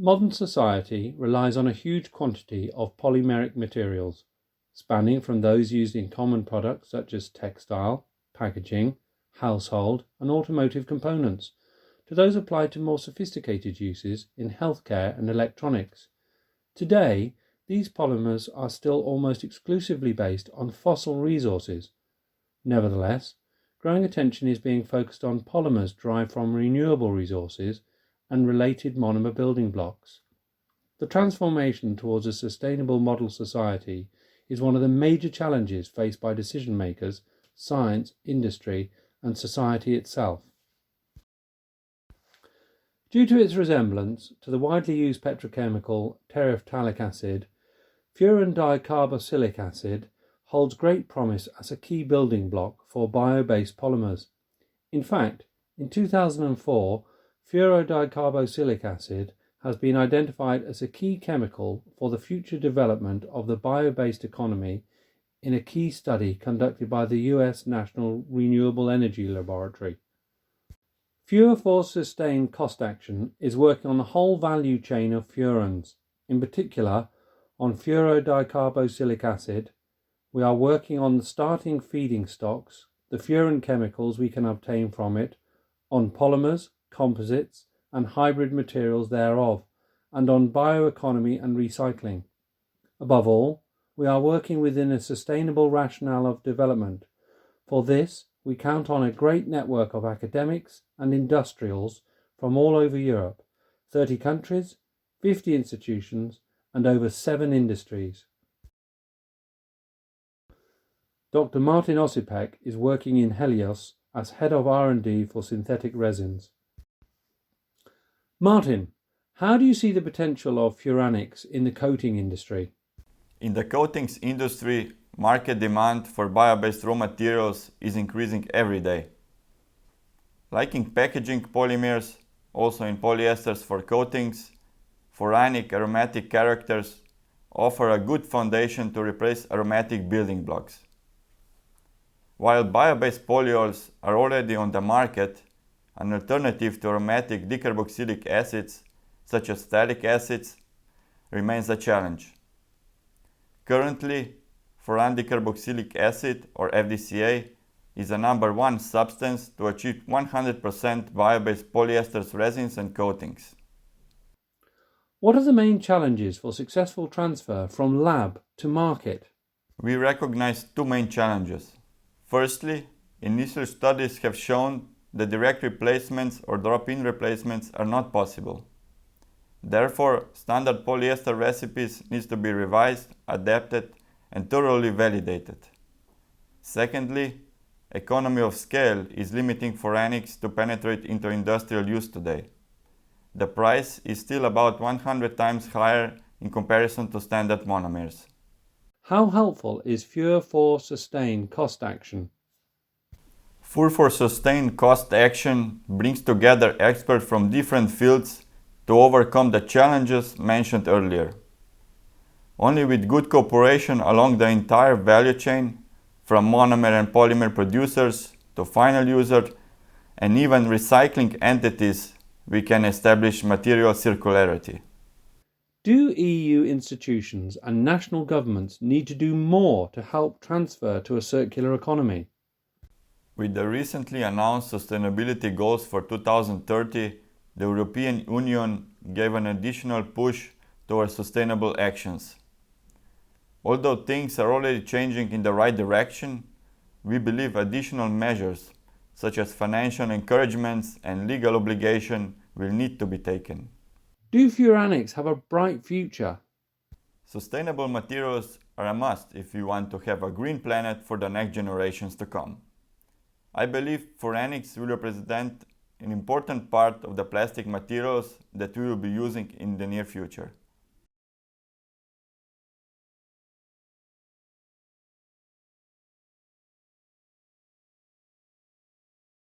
Modern society relies on a huge quantity of polymeric materials, spanning from those used in common products such as textile, packaging, household and automotive components, to those applied to more sophisticated uses in healthcare and electronics. Today, these polymers are still almost exclusively based on fossil resources. Nevertheless, growing attention is being focused on polymers derived from renewable resources and related monomer building blocks. The transformation towards a sustainable model society is one of the major challenges faced by decision makers, science, industry, and society itself. Due to its resemblance to the widely used petrochemical terephthalic acid, furan dicarboxylic acid holds great promise as a key building block for bio-based polymers. In fact, in 2004, furodicarboxylic acid has been identified as a key chemical for the future development of the bio-based economy in a key study conducted by the US National Renewable Energy Laboratory. FUR4Sustain Cost Action is working on the whole value chain of furans, in particular on furodicarboxylic acid. We are working on the starting feeding stocks, the furan chemicals we can obtain from it, on polymers, composites and hybrid materials thereof, and on bioeconomy and recycling. Above all, we are working within a sustainable rationale of development. For this, we count on a great network of academics and industrials from all over Europe, 30 countries, 50 institutions, and over 7 industries. Dr Martin Ocepek is working in Helios as Head of R&D for synthetic resins. Martin, how do you see the potential of furanics in the coating industry? In the coatings industry, market demand for bio-based raw materials is increasing every day. Like in packaging polymers, also in polyesters for coatings, furanic aromatic characters offer a good foundation to replace aromatic building blocks. While bio-based polyols are already on the market, an alternative to aromatic dicarboxylic acids, such as phthalic acids, remains a challenge. Currently, furan dicarboxylic acid, or FDCA, is the #1 substance to achieve 100% bio-based polyester resins and coatings. What are the main challenges for successful transfer from lab to market? We recognize 2 main challenges. Firstly, initial studies have shown that direct replacements or drop-in replacements are not possible. Therefore, standard polyester recipes need to be revised, adapted, and thoroughly validated. Secondly, economy of scale is limiting furanics to penetrate into industrial use today. The price is still about 100 times higher in comparison to standard monomers. How helpful is FUR4Sustain Cost Action? FUR4Sustain Cost Action brings together experts from different fields to overcome the challenges mentioned earlier. Only with good cooperation along the entire value chain, from monomer and polymer producers to final user and even recycling entities, we can establish material circularity. Do EU institutions and national governments need to do more to help transfer to a circular economy? With the recently announced sustainability goals for 2030, the European Union gave an additional push towards sustainable actions. Although things are already changing in the right direction, we believe additional measures, such as financial encouragements and legal obligation, will need to be taken. Do furanics have a bright future? Sustainable materials are a must if we want to have a green planet for the next generations to come. I believe furanics will represent an important part of the plastic materials that we will be using in the near future.